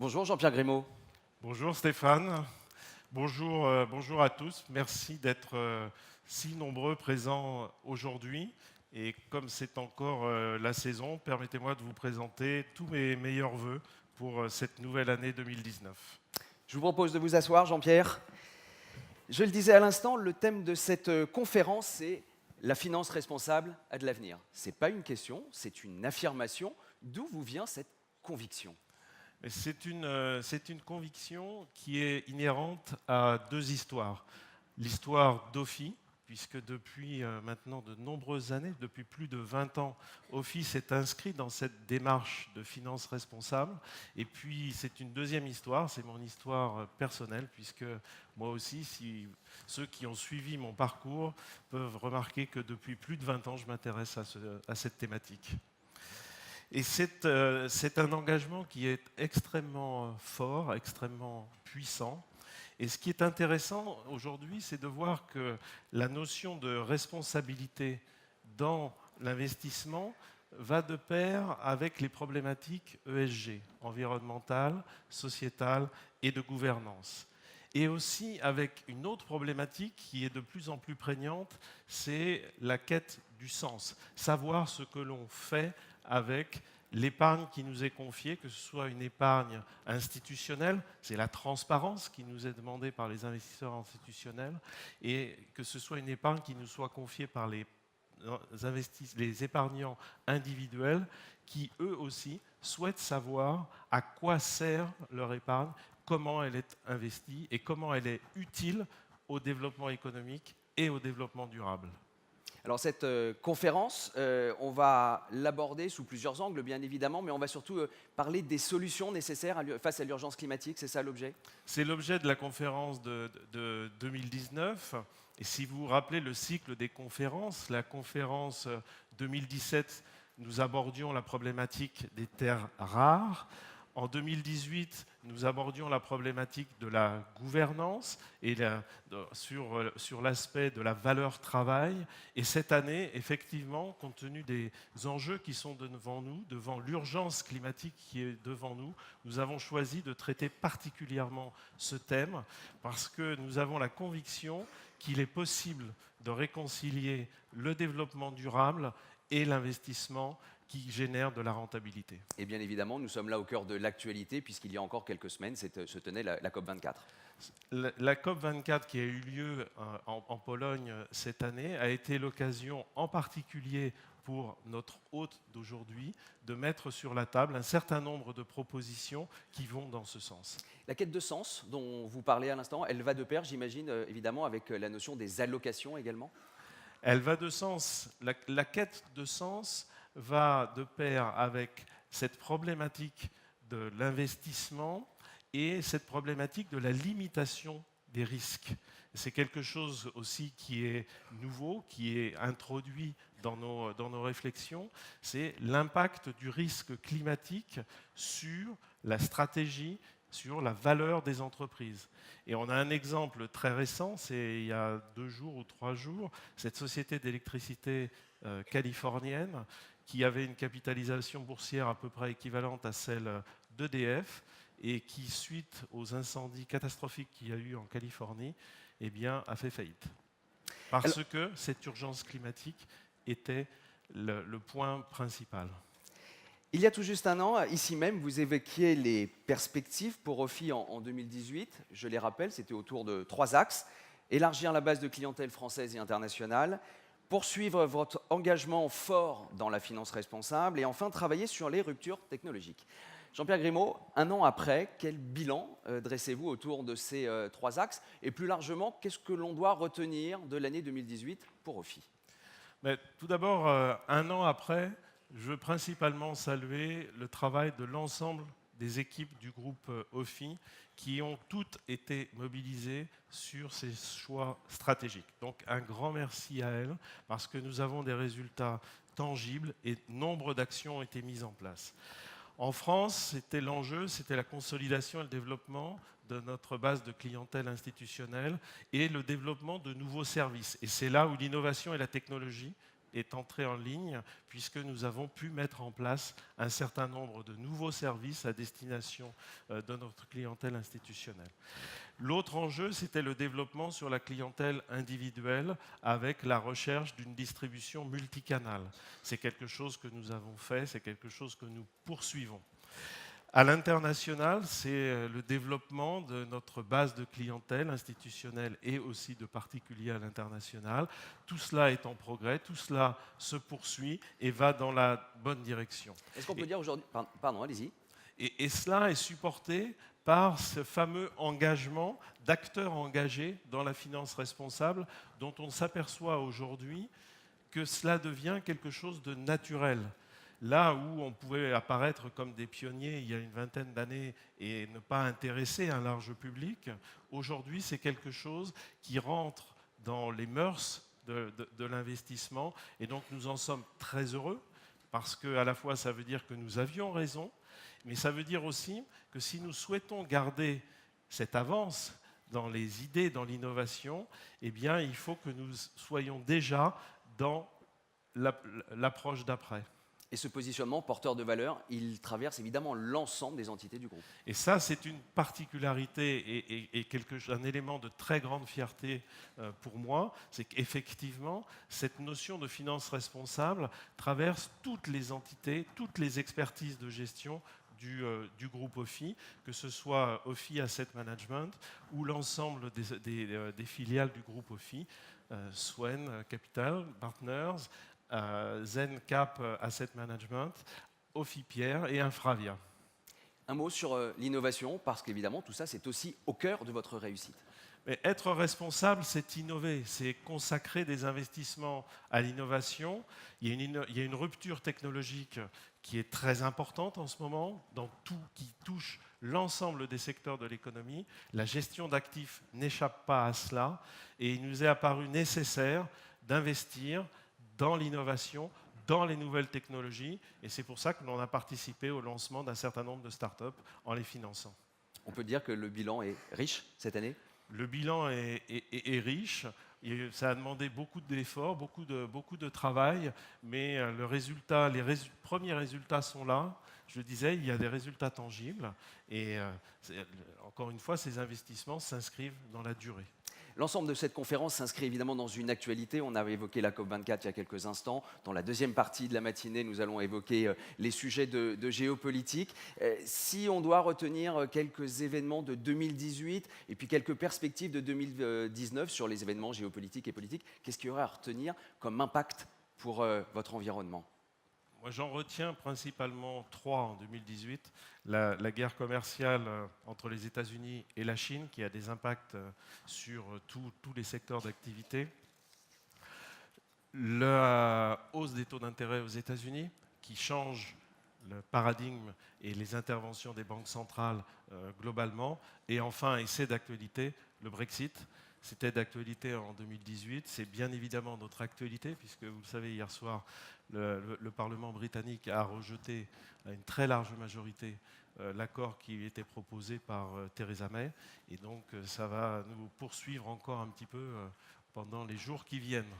Bonjour Jean-Pierre Grimaud. Bonjour Stéphane, bonjour à tous. Merci d'être si nombreux présents aujourd'hui. Et comme c'est encore la saison, permettez-moi de vous présenter tous mes meilleurs vœux pour cette nouvelle année 2019. Je vous propose de vous asseoir, Jean-Pierre. Je le disais à l'instant, le thème de cette conférence, c'est la finance responsable a de l'avenir. Ce n'est pas une question, c'est une affirmation. D'où vous vient cette conviction? C'est une conviction qui est inhérente à deux histoires. L'histoire d'Ophi, puisque depuis maintenant de nombreuses années, depuis plus de 20 ans, Ophi s'est inscrit dans cette démarche de finance responsable. Et puis c'est une deuxième histoire, c'est mon histoire personnelle, puisque moi aussi, ceux qui ont suivi mon parcours peuvent remarquer que depuis plus de 20 ans, je m'intéresse à cette thématique. Et c'est un engagement qui est extrêmement fort, extrêmement puissant. Et ce qui est intéressant aujourd'hui, c'est de voir que la notion de responsabilité dans l'investissement va de pair avec les problématiques ESG, environnementales, sociétales et de gouvernance. Et aussi avec une autre problématique qui est de plus en plus prégnante, c'est la quête du sens, savoir ce que l'on fait avec l'épargne qui nous est confiée, que ce soit une épargne institutionnelle, c'est la transparence qui nous est demandée par les investisseurs institutionnels, et que ce soit une épargne qui nous soit confiée par les épargnants individuels qui, eux aussi, souhaitent savoir à quoi sert leur épargne, comment elle est investie et comment elle est utile au développement économique et au développement durable. Alors cette conférence, on va l'aborder sous plusieurs angles, bien évidemment, mais on va surtout parler des solutions nécessaires face à l'urgence climatique, c'est ça l'objet? C'est l'objet de la conférence de 2019. Et si vous vous rappelez le cycle des conférences, la conférence 2017, nous abordions la problématique des terres rares. En 2018, nous abordions la problématique de la gouvernance et sur l'aspect de la valeur travail. Et cette année, effectivement, compte tenu des enjeux qui sont devant nous, devant l'urgence climatique qui est devant nous, nous avons choisi de traiter particulièrement ce thème parce que nous avons la conviction qu'il est possible de réconcilier le développement durable et l'investissement qui génère de la rentabilité. Et bien évidemment, nous sommes là au cœur de l'actualité, puisqu'il y a encore quelques semaines se tenait la COP24. La COP24 qui a eu lieu en Pologne cette année a été l'occasion en particulier pour notre hôte d'aujourd'hui de mettre sur la table un certain nombre de propositions qui vont dans ce sens. La quête de sens dont vous parlez à l'instant, elle va de pair, j'imagine, évidemment, avec la notion des allocations également? Elle va de sens. La quête de sens va de pair avec cette problématique de l'investissement et cette problématique de la limitation des risques. C'est quelque chose aussi qui est nouveau, qui est introduit dans nos réflexions, c'est l'impact du risque climatique sur la stratégie, sur la valeur des entreprises. Et on a un exemple très récent, c'est il y a 2 jours ou 3 jours, cette société d'électricité californienne qui avait une capitalisation boursière à peu près équivalente à celle d'EDF et qui, suite aux incendies catastrophiques qu'il y a eu en Californie, eh bien, a fait faillite. Parce que cette urgence climatique était le point principal. Il y a tout juste un an, ici même, vous évoquiez les perspectives pour Ophi en 2018. Je les rappelle, c'était autour de 3 axes. Élargir la base de clientèle française et internationale, poursuivre votre engagement fort dans la finance responsable et enfin travailler sur les ruptures technologiques. Jean-Pierre Grimaud, un an après, quel bilan dressez-vous autour de ces 3 axes? Et plus largement, qu'est-ce que l'on doit retenir de l'année 2018 pour Ophi? Mais tout d'abord, un an après, je veux principalement saluer le travail de l'ensemble des équipes du groupe Ophi qui ont toutes été mobilisées sur ces choix stratégiques. Donc un grand merci à elles parce que nous avons des résultats tangibles et nombre d'actions ont été mises en place. En France, c'était l'enjeu, c'était la consolidation et le développement de notre base de clientèle institutionnelle et le développement de nouveaux services. Et c'est là où l'innovation et la technologie est entré en ligne puisque nous avons pu mettre en place un certain nombre de nouveaux services à destination de notre clientèle institutionnelle. L'autre enjeu, c'était le développement sur la clientèle individuelle avec la recherche d'une distribution multicanale. C'est quelque chose que nous avons fait, c'est quelque chose que nous poursuivons. À l'international, c'est le développement de notre base de clientèle institutionnelle et aussi de particuliers à l'international. Tout cela est en progrès, tout cela se poursuit et va dans la bonne direction. Est-ce qu'on peut dire aujourd'hui... Pardon, allez-y. Et cela est supporté par ce fameux engagement d'acteurs engagés dans la finance responsable dont on s'aperçoit aujourd'hui que cela devient quelque chose de naturel. Là où on pouvait apparaître comme des pionniers il y a une vingtaine d'années et ne pas intéresser un large public, aujourd'hui c'est quelque chose qui rentre dans les mœurs de l'investissement et donc nous en sommes très heureux parce qu'à la fois ça veut dire que nous avions raison, mais ça veut dire aussi que si nous souhaitons garder cette avance dans les idées, dans l'innovation, eh bien il faut que nous soyons déjà dans l'approche d'après. Et ce positionnement porteur de valeur, il traverse évidemment l'ensemble des entités du groupe. Et ça, c'est une particularité et un élément de très grande fierté pour moi, c'est qu'effectivement, cette notion de finance responsable traverse toutes les entités, toutes les expertises de gestion du groupe OFI, que ce soit OFI Asset Management ou l'ensemble des filiales du groupe OFI, Swen Capital Partners, ZenCap Asset Management, OFI Pierre et Infravia. Un mot sur l'innovation, parce qu'évidemment, tout ça, c'est aussi au cœur de votre réussite. Mais être responsable, c'est innover, c'est consacrer des investissements à l'innovation. Il y a une rupture technologique qui est très importante en ce moment, dans tout qui touche l'ensemble des secteurs de l'économie. La gestion d'actifs n'échappe pas à cela, et il nous est apparu nécessaire d'investir dans l'innovation, dans les nouvelles technologies, et c'est pour ça que l'on a participé au lancement d'un certain nombre de startups en les finançant. On peut dire que le bilan est riche cette année ? Le bilan est riche, et ça a demandé beaucoup d'efforts, beaucoup de travail, mais les premiers résultats sont là. Je le disais, il y a des résultats tangibles, et encore une fois, ces investissements s'inscrivent dans la durée. L'ensemble de cette conférence s'inscrit évidemment dans une actualité. On avait évoqué la COP24 il y a quelques instants. Dans la deuxième partie de la matinée, nous allons évoquer les sujets de géopolitique. Si on doit retenir quelques événements de 2018 et puis quelques perspectives de 2019 sur les événements géopolitiques et politiques, qu'est-ce qu'il y aurait à retenir comme impact pour votre environnement ? Moi, j'en retiens principalement 3 en 2018. La guerre commerciale entre les États-Unis et la Chine, qui a des impacts sur tous les secteurs d'activité. La hausse des taux d'intérêt aux États-Unis, qui change le paradigme et les interventions des banques centrales globalement. Et enfin, et c'est d'actualité, le Brexit. C'était d'actualité en 2018, c'est bien évidemment notre actualité, puisque vous le savez, hier soir, le Parlement britannique a rejeté à une très large majorité l'accord qui était proposé par Theresa May, et donc ça va nous poursuivre encore un petit peu pendant les jours qui viennent.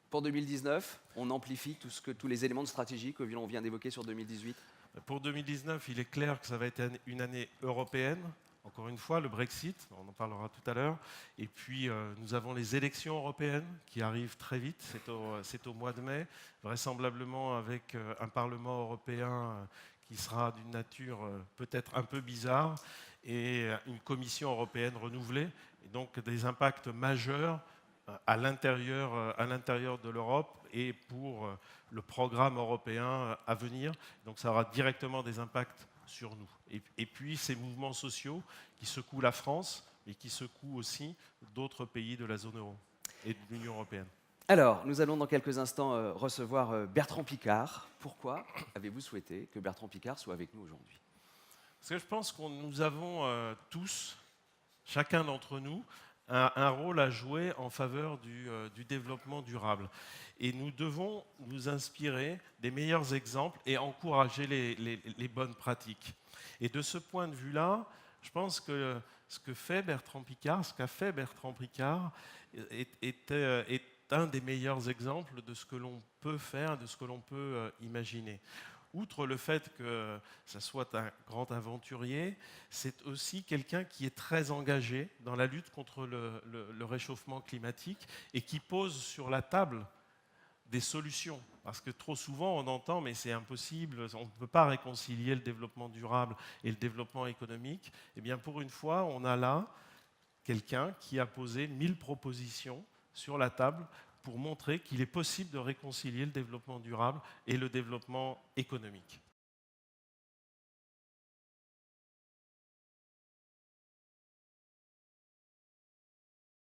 Pour 2019, on amplifie tous les éléments de stratégie que l'on vient d'évoquer sur 2018 ? Pour 2019, il est clair que ça va être une année européenne. Encore une fois, le Brexit, on en parlera tout à l'heure. Et puis, nous avons les élections européennes qui arrivent très vite. C'est au mois de mai, vraisemblablement avec un Parlement européen qui sera d'une nature peut-être un peu bizarre et une Commission européenne renouvelée. Et donc, des impacts majeurs à l'intérieur de l'Europe et pour le programme européen à venir. Donc, ça aura directement des impacts sur nous. Et puis ces mouvements sociaux qui secouent la France et qui secouent aussi d'autres pays de la zone euro et de l'Union européenne. Alors, nous allons dans quelques instants recevoir Bertrand Piccard. Pourquoi avez-vous souhaité que Bertrand Piccard soit avec nous aujourd'hui ? Parce que je pense que nous avons tous, chacun d'entre nous, un rôle à jouer en faveur du développement durable. Et nous devons nous inspirer des meilleurs exemples et encourager les bonnes pratiques. Et de ce point de vue-là, je pense que ce qu'a fait Bertrand Piccard est un des meilleurs exemples de ce que l'on peut faire, de ce que l'on peut imaginer. Outre le fait que ça soit un grand aventurier, c'est aussi quelqu'un qui est très engagé dans la lutte contre le réchauffement climatique et qui pose sur la table des solutions. Parce que trop souvent, on entend, mais c'est impossible, on ne peut pas réconcilier le développement durable et le développement économique. Eh bien, pour une fois, on a là quelqu'un qui a posé 1000 propositions sur la table pour montrer qu'il est possible de réconcilier le développement durable et le développement économique.